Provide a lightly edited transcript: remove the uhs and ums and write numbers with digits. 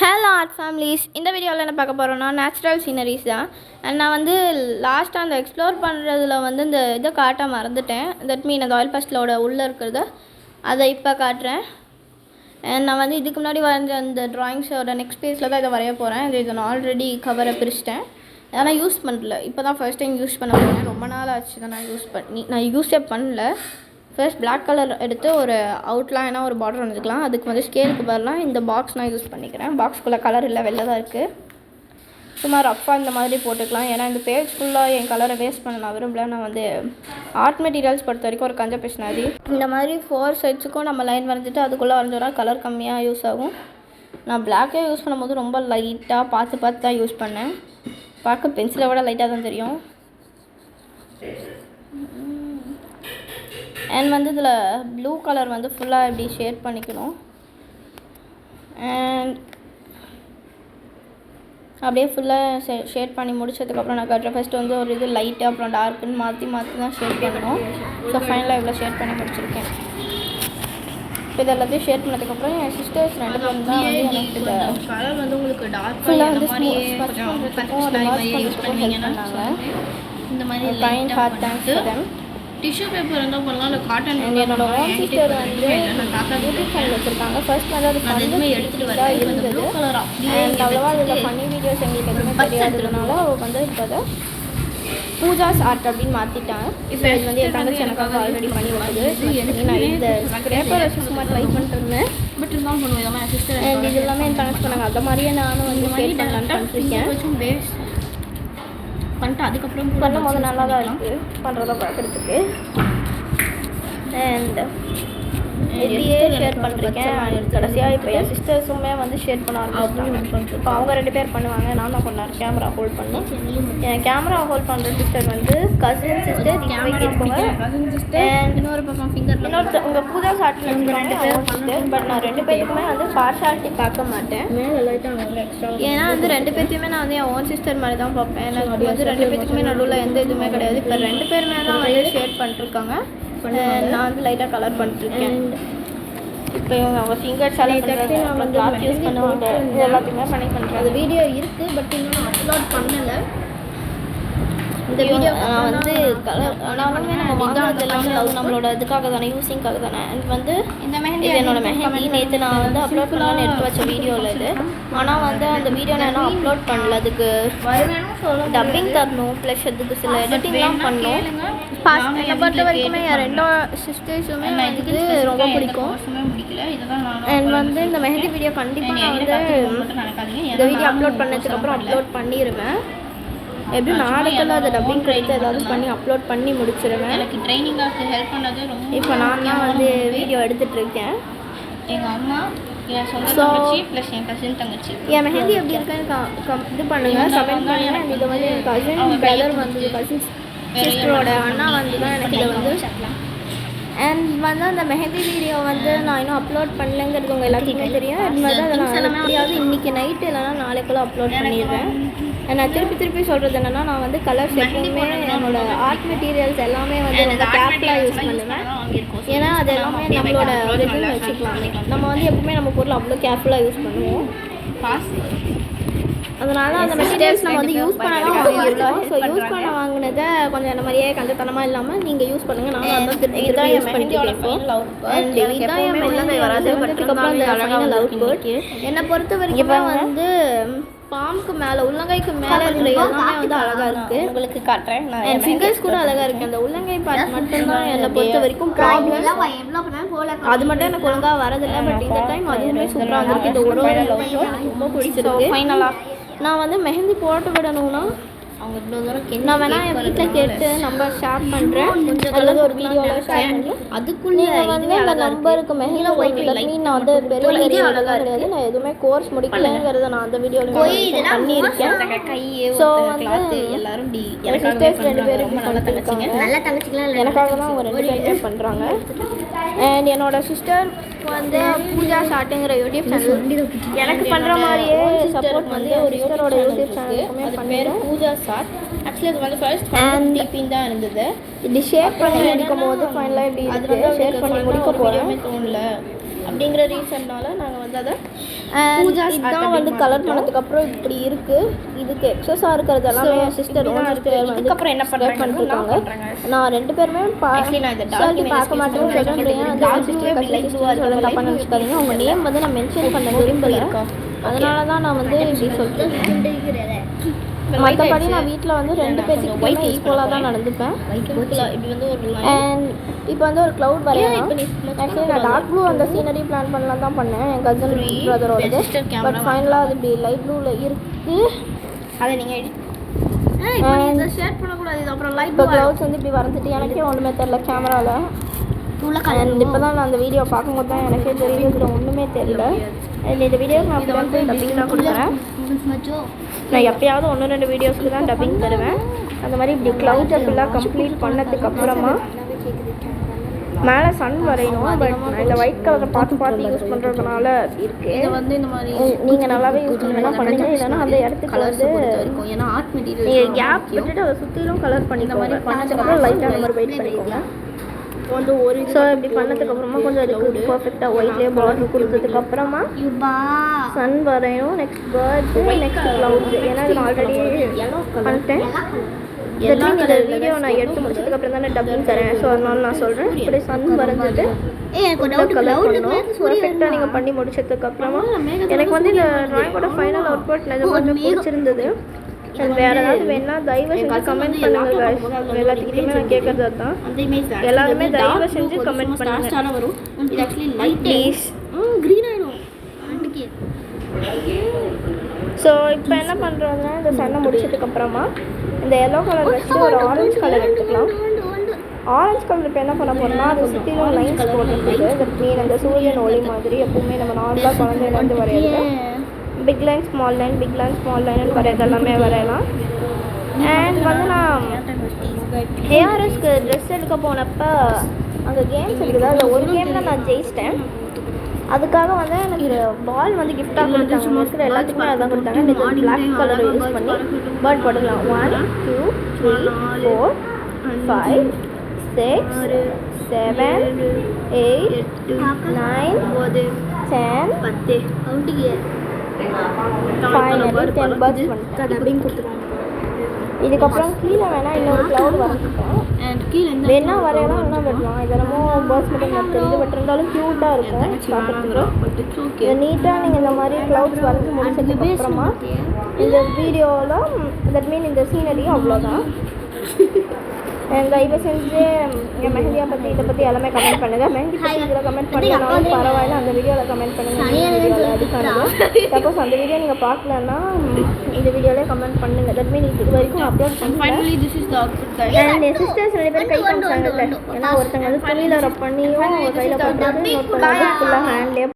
Hello art families. இந்த வீடியோவில் என்ன பார்க்க போகிறோன்னா நேச்சுரல் சீனரிஸ் தான். அண்ட் நான் வந்து லாஸ்ட்டாக அந்த எக்ஸ்ப்ளோர் பண்ணுறதுல வந்து இந்த இதை காட்ட மறந்துட்டேன். தட் மீன் அந்த ஆயில் பஸ்டலோட உள்ளே இருக்கிறத அதை இப்போ காட்டுறேன். அண்ட் நான் வந்து இதுக்கு முன்னாடி வரைஞ்ச அந்த ட்ராயிங்ஸோட நெக்ஸ்ட் பேஜில் தான் இதை வரைய போகிறேன். இதை நான் ஆல்ரெடி கவரை பிரிச்சிட்டேன், ஆனால் யூஸ் பண்ணல. இப்போ தான் ஃபர்ஸ்ட் டைம் யூஸ் பண்ண போகிறேன். ரொம்ப நாள் ஆச்சு தான் நான் யூஸே பண்ணல. ஃபர்ஸ்ட் பிளாக் கலர் எடுத்து ஒரு அவுட்லைனாக ஒரு பார்டர் வந்துக்கலாம். அதுக்கு வந்து ஸ்கேலுக்கு பதிலாக இந்த பாக்ஸ் நான் யூஸ் பண்ணிக்கிறேன். பாக்ஸ்குள்ளே கலர் இல்லை, வெளில தான் இருக்குது. சும்மா ரஃப்பாக இந்த மாதிரி போட்டுக்கலாம். ஏன்னா இந்த பேஜ் ஃபுல்லாக என் கலரை வேஸ்ட் பண்ண நான் விரும்பல. நான் வந்து ஆர்ட் மெட்டீரியல்ஸ் பொறுத்த வரைக்கும் ஒரு கஞ்ச பேசினாரி இந்த மாதிரி 4 சைட்ஸுக்கும் நம்ம லைன் வரைஞ்சிட்டு அதுக்குள்ளே வரைஞ்சோன்னா கலர் கம்மியாக யூஸ் ஆகும். நான் பிளாக்கே யூஸ் பண்ணும்போது ரொம்ப லைட்டாக பார்த்து தான் யூஸ் பண்ணேன். பார்க்க பென்சிலை விட லைட்டாக தான் தெரியும். அண்ட் வந்து இதில் ப்ளூ கலர் வந்து ஃபுல்லாக இப்படி ஷேட் பண்ணிக்கணும். அண்ட் அப்படியே ஃபுல்லாக ஷேட் பண்ணி முடிச்சதுக்கப்புறம் நான் காட்டுறேன். ஃபஸ்ட்டு வந்து ஒரு இது லைட்டு அப்புறம் டார்க்குன்னு மாற்றி தான் ஷேட் பண்ணணும். ஸோ ஃபைனலாக இவ்வளோ ஷேட் பண்ணி முடிச்சிருக்கேன். இப்போ இது எல்லாத்தையும் ஷேட் பண்ணதுக்கப்புறம் என் சிஸ்டர்ஸ் 2 பேரும் தான் வந்து எனக்கு இந்த கலர் வந்து உங்களுக்கு டார்க் ஃபுல்லாக வந்து யூஸ் பண்ணுவாங்க. இந்த மாதிரி kind heart thanks for them. Tissue paper என்ன பண்ணலாம், இல்லை காட்டன். என்னோட ஓன் சிஸ்டர் வந்து யூடியூப் சேனல் வச்சுருக்காங்க. ஃபர்ஸ்ட் வந்து அது எதுவுமே எடுத்துகிட்டு வர இருந்தது. அண்ட் அவ்வளோவா அதில் பண்ணி வீடியோஸ் எங்களுக்கு எதுவுமே தெரியாததுனால அவள் வந்து இப்போ அதை பூஜாஸ் ஆர்ட் அப்படின்னு மாற்றிட்டாங்க. இப்போ இது வந்து என் தங்கச்சி எனக்காக ஆல்ரெடி பண்ணி வருது. நான் இந்த பேப்பர் வச்சு சும்மா ட்ரை பண்ணிட்டு இருந்தேன். பட் இருந்தாலும் பண்ணுவேன் என் சிஸ்டர். அண்ட் இது எல்லாமே என் தங்கச்சி பண்ணாங்க. அந்த மாதிரியே நானும் வந்து ஷேட் பண்ணலான்னு பண்ணிருக்கேன். வேஸ்ட் பண்ணிட்டு அதுக்கப்புறம் பண்ணும் போது நல்லா தான் இருக்குது பண்ணுறத பார்க்குறதுக்கு. அண்ட் இப்படியே ஷேர் பண்ணிருக்கேன். கடைசியாக இப்போ என் சிஸ்டர்ஸுமே வந்து ஷேர் பண்ண ஆரம்பிச்சிட்டாங்க. இப்போ அவங்க 2 பேர் பண்ணுவாங்க, நான் தான் பண்ணேன் கேமரா ஹோல்ட் பண்ணி. என் கேமரா ஹோல்ட் பண்ணுற சிஸ்டர் வந்து கசின் சிஸ்டர் கேட்பாங்க. அண்ட் இன்னொரு பக்கம் ஃபிங்கர் இன்னொருத்த உங்கள் பூஜா சாட்டில் 2 பேர் சிஸ்டர். பட் நான் 2 பேருக்குமே வந்து பார்ஷாலிட்டி பார்க்க மாட்டேன். ஏன்னா வந்து 2 பேர்த்தையுமே நான் வந்து என் ஓன் சிஸ்டர் மாதிரி தான் பார்ப்பேன். எனக்கு வந்து 2 பேருக்குமே நடுவில் எந்த இதுவுமே கிடையாது. இப்போ 2 பேருமே தான் வந்து ஷேட் பண்ணிருக்காங்க. நான் வந்து லைட்டாக கலர் பண்ணிட்டுருக்கேன். இப்போ இவங்க அவங்க ஃபிங்கர்ஸ் எல்லாம் வந்து கிளாத் யூஸ் பண்ணுவாங்க. இது எல்லாத்தையுமே பண்ணி பண்ணுறேன். அது வீடியோ இருக்குது, பட் இன்னும் அப்லோட் பண்ணலை. இந்த வீடியோ நான் வந்து கலர் நான் வந்து நம்ம வாங்கினது எல்லாமே நம்மளோட இதுக்காக தானே, யூஸிங்காக தானே. எனக்கு வந்து இந்த மெஹந்தி இது என்னோட மெஹந்தி நேற்று நான் வந்து அப்லோட் பண்ணலான்னு எடுத்து வச்ச வீடியோவில் இது. ஆனால் வந்து அந்த வீடியோ நான் அப்லோட் பண்ணல. அதுக்கு டப்பிங் தரணும், ப்ளஸ் அதுக்கு சில எடிட்டிங்லாம் பண்ணணும். என்னை பொறுத்த வரைக்குமே என் 2 சிஸ்டர்ஸுமே இதுக்கு ரொம்ப பிடிக்கும். அண்ட் வந்து இந்த மெஹந்தி வீடியோ கண்டிப்பாக நான் வந்து இந்த வீடியோ அப்லோட் பண்ணதுக்கப்புறம் அப்லோட் பண்ணிடுவேன். எப்படி நாளைக்கெல்லாம் அதை டப்பிங் கிடைத்து ஏதாவது பண்ணி அப்லோட் பண்ணி முடிச்சிடுவேன். எனக்கு ட்ரைனிங்காக ஹெல்ப் பண்ணது ரொம்ப. இப்போ நான் தான் வந்து வீடியோ எடுத்துகிட்ருக்கேன். எங்கள் அம்மா, என் சொந்த தங்கச்சி ப்ளஸ் என் கசின் தங்கச்சி. என் மெஹந்தி எப்படி இருக்குன்னு இது பண்ணுங்கள், கமெண்ட் பண்ணுங்கள். அண்ட் இதை வந்து என் கசின் பிரதர் வந்து கசின் சிஸ்டரோட அண்ணா வந்து தான் எனக்கு இதை வந்து. அண்ட் வந்து அந்த மெஹந்தி வீடியோ வந்து நான் இன்னும் அப்லோட் பண்ணலங்கிறது உங்கள் எல்லாத்துக்குமே தெரியும். அது மாதிரி தான் நான் எப்படியாவது இன்றைக்கி நைட்டு இல்லைனா நாளைக்குள்ளே அப்லோட் பண்ணிடுவேன். நான் திருப்பி சொல்கிறது என்னென்னா, நான் வந்து கலர்ஸ் எப்பவுமே என்னோட ஆர்ட் மெட்டீரியல்ஸ் எல்லாமே வந்து ரொம்ப கேர்ஃபுல்லாக யூஸ் பண்ணுவேன். ஏன்னா அது எல்லாமே நம்மளோட ஒரு இதுன்னு வச்சுக்கலாம். நம்ம வந்து எப்பவுமே நம்ம பொருள் அவ்வளோ கேர்ஃபுல்லாக யூஸ் பண்ணுவோம். அதனால அந்த மெட்டீரியல்ஸ் நம்ம வந்து யூஸ் பண்ண தான் வாங்கியிருக்கோம். ஸோ யூஸ் பண்ண வாங்கினதை கொஞ்சம் இந்த மாதிரியே கஞ்சத்தனமாக இல்லாமல் நீங்கள் யூஸ் பண்ணுங்கள். நான் வந்து திருப்பி யூஸ் பண்ணிட்டு இருக்கோம். அண்ட் இதுதான் என் மெஹந்தி வராதுக்கப்புறம் அந்த ஃபைனல் அவுட்புட். என்னை பொறுத்த வரைக்கும் வந்து பாம்புக்கு மேலே உள்ளங்கைக்கு மேலே இருக்கிற எல்லாமே வந்து அழகாக இருக்குது. உங்களுக்கு காட்டுறேன். என் ஃபிங்கர்ஸ் கூட அழகாக இருக்குது. அந்த உள்ளங்கை பார்ட் மட்டும்தான் என்னை பொறுத்த வரைக்கும் ப்ராப்ளம். அது மட்டும் எனக்கு ஒழுங்காக வரதில்லை. பட் இந்த டைம் அதுவுமே சூப்பராக வந்துருக்கு. இந்த ஒரு எனக்கு ரொம்ப பிடிச்சிருக்கு. ஃபைனலாக நான் வந்து மெஹந்தி போட்டு விடணும்னா அவங்க இவ்வளோ தூரம் நான் வேணால் என் வீட்டில் கேட்டு நம்பர் ஷேர் பண்ணுறேன். அல்லது ஒரு வீடியோவில் ஷேர் பண்ணி அதுக்குள்ளே வந்து அந்த நம்பருக்கு மெஹந்தி போட்டு நான் வந்து பெரிய வீடியோலாம் கிடையாது. நான் எதுவுமே கோர்ஸ் முடிக்கலைங்கிறத நான் அந்த வீடியோவில் பண்ணியிருக்கேன். ஸோ வந்து எல்லாரும் என் சிஸ்டர்ஸ் 2 பேரும் எனக்காக தான் அவங்க 2 பேரும் பண்ணுறாங்க. அண்ட் என்னோட சிஸ்டர் வந்து பூஜா ஷாட்டுங்கிற யூடியூப் சேனல் எனக்கு பண்ணுற மாதிரியே சப்போர்ட் வந்து ஒரு சிஸ்டரோட யூடியூப் சேனலுக்குமே பண்ணுறேன். பூஜா ஷாட் ஆக்சுவலி அது வந்து ஃபர்ஸ்ட் டிபின் தான் இருந்தது. இது ஷேர் பண்ணி முடிக்கும் போது ஃபைனலாக இப்படி அது ஷேர் பண்ணி முடிக்க போகிறேன். தோணல அப்படிங்கிற ரீசன்னால நாங்கள் வந்து அதை இதுதான் வந்து கலர் பண்ணதுக்கப்புறம் இப்படி இருக்குது. இதுக்கு எக்ஸஸாக இருக்கிறது எல்லாமே என் சிஸ்டர் இதுக்கப்புறம் என்ன பண்ணிருக்காங்க. நான் 2 பேருமே பார்க்க மாட்டேன்னு சொல்கிறேன். தப்பாக நினச்சிக்காதீங்க. அவங்க நேம் வந்து நான் மென்ஷன் பண்ண விரும்பலை. அதனால தான் நான் வந்து இப்படி சொல்லிட்டேன். மற்றபடி நான் வீட்டில் வந்து 2 பேருக்கு ஈக்குவலாக தான் நடந்துப்பேன். இப்படி வந்து ஒரு அண்ட் இப்போ வந்து ஒரு க்ளவுட் வரையலாம். ஆக்சுவலி நான் டார்க் ப்ளூ அந்த சீனரி பிளான் பண்ணலாம் தான் பண்ணேன், என் கசன் பிரதரோடது. பட் ஃபைனலாக அது இப்படி லைட் ப்ளூவில் இருக்குது. அதை நீங்கள் ஷேர் பண்ணக்கூடாது. இது அப்புறம் லைட் இப்போ க்ளவுட்ஸ் வந்து இப்படி வரைஞ்சிட்டு எனக்கே ஒன்றுமே தெரில கேமராவில். அண்ட் இப்போ தான் நான் அந்த வீடியோ பார்க்கும்போது தான் எனக்கே தெரியுது இதில் ஒன்றுமே தெரியல. அண்ட் இந்த வீடியோக்கு நான் அப்படி தான் டப்பிங் தான் கொடுக்குறேன். நான் எப்பயாவது 1-2 வீடியோஸ்க்கு தான் டப்பிங் தருவேன். அந்த மாதிரி இப்படி க்ளவுட்ஸ் ஃபுல்லாக கம்ப்ளீட் பண்ணதுக்கப்புறமா மேலே சன் வரையணும். பட் நான் இந்த ஒயிட் கலரை பார்த்து யூஸ் பண்ணுறதுனால இருக்குது. இதை வந்து இந்த மாதிரி நீங்கள் நல்லாவே யூஸ் பண்ணலாம் பண்ணுங்க. இல்லைன்னா அந்த இடத்துக்கு வந்து இருக்கும். ஏன்னா ஆர்ட் மெட்டீரியல் நீங்கள் கேப் விட்டுட்டு அதை சுற்றிலும் கலர் பண்ணி இந்த மாதிரி பண்ணதுக்கப்புறம் லைட்டாக அந்த மாதிரி வெயிட் பண்ணிக்கோங்க. வந்து ஒரு ஸோ இப்படி பண்ணதுக்கப்புறமா கொஞ்சம் அதுக்கு பர்ஃபெக்டாக ஒயிட்லேயே பார்டர் கொடுத்ததுக்கப்புறமா சன் வரையும். Next birds, next clouds. ஏன்னா நான் ஆல்ரெடி பண்ணிட்டேன். இந்த வீடியோ நான் எடுத்து முடிச்சதுக்கப்புறம் தான் நான் டப்பிங் தரேன். ஸோ அதனால நான் சொல்கிறேன். இப்படி சன் வரைஞ்சிட்டு கலர் பண்ணணும். பர்ஃபெக்டாக நீங்கள் பண்ணி முடிச்சதுக்கப்புறமா எனக்கு வந்து இந்த ட்ராயிங்கோட ஃபைனல் அவுட்புட் நிஜமாக பிடிச்சிருந்தது. வேறு ஏதாவது வேணுன்னா தயவு செஞ்சு கமெண்ட் பண்ணுங்கள். எல்லாத்துக்கிட்டையுமே நான் கேட்குறது தான். எல்லாருமே தயவு செஞ்சு கமெண்ட் பண்ணுங்கள் வரும். இது ஆக்சுவலி லைட் ப்ளீஸ். க்ரீன் ஆகிடும். ஸோ இப்போ என்ன பண்ணுறோன்னா இந்த சன்னை முடிச்சதுக்கப்புறமா இந்த எல்லோ கலர் வச்சுட்டு ஒரு ஆரஞ்சு கலர் எடுத்துக்கலாம். ஆரஞ்சு கலர் இப்போ என்ன பண்ண போகிறோம்னா அது சுற்றிலும் லைன்ஸ் போட்டுருக்கு. தட் மீன் அந்த சூரியன் ஒளி மாதிரி எப்பவுமே நம்ம நார்மலாக குழந்தையிலேருந்து வரையிறது. Big line, small line, big line, small line வரையறது எல்லாமே வரையலாம். அண்ட் வந்து நான் ஏஆர்எஸ்க்கு ட்ரெஸ் எடுக்க போனப்போ அங்கே கேம்ஸ் இருக்குது. அதில் ஒரு கேமில் நான் ஜெயிச்சிட்டேன். அதுக்காக வந்து எனக்கு பால் வந்து கிஃப்டாக கொடுத்தாங்க. இருக்கிற எல்லாத்துக்குமே அதான் கொடுத்தாங்க. இந்த பிளாக் கலரை யூஸ் பண்ணி பேர்ட் போட்டுக்கலாம். 1 2 3 4 5 6 7 8 9 10 ஃபைனலி 10 பேர்ட்ஸ் பண்ணிட்டேன். இதுக்கப்புறம் கீழே வேணால் இன்னொரு க்ளவுட் வரைஞ்சிட்டேன். வேணா வரையலாம், வேணா விடலாம். இதெல்லாம் பேர்ட்ஸ் மட்டும் எனக்கு தெரியுது. பட் இருந்தாலும் க்யூட்டாக இருக்கும் பார்க்குறதுக்கு. இதை நீட்டாக நீங்கள் இந்த மாதிரி க்ளவுட்ஸ் வரைஞ்சி முடிச்சதுக்கப்புறமா இந்த வீடியோவில் தட் மீன் இந்த சீனரியும் அவ்வளோதான். தயவு செஞ்சு என் மெஹந்தியை பற்றி இதை பற்றி எல்லாமே கமெண்ட் பண்ணுங்கள். மெஹந்தி பற்றி இதில் கமெண்ட் பண்ணலாம் பரவாயில்ல, அந்த வீடியோவில் கமெண்ட் பண்ணுங்கள். அதுக்கானது சப்போஸ் அந்த வீடியோ நீங்கள் பார்க்கலன்னா இந்த வீடியோவிலே கமெண்ட் பண்ணுங்கள். தட் மீன் இது வரைக்கும் அப்லோட் பண்ணுவேன். அண்ட் என் சிஸ்டர்ஸ் 2 பேர் கை காமிச்சாங்கல்ல. ஏன்னா ஒருத்தங்க வந்து துணியில் ரப் பண்ணியும் கையில் போட்டு இன்னொருத்தவங்க ஃபுல்லாக ஹேண்ட்லேயே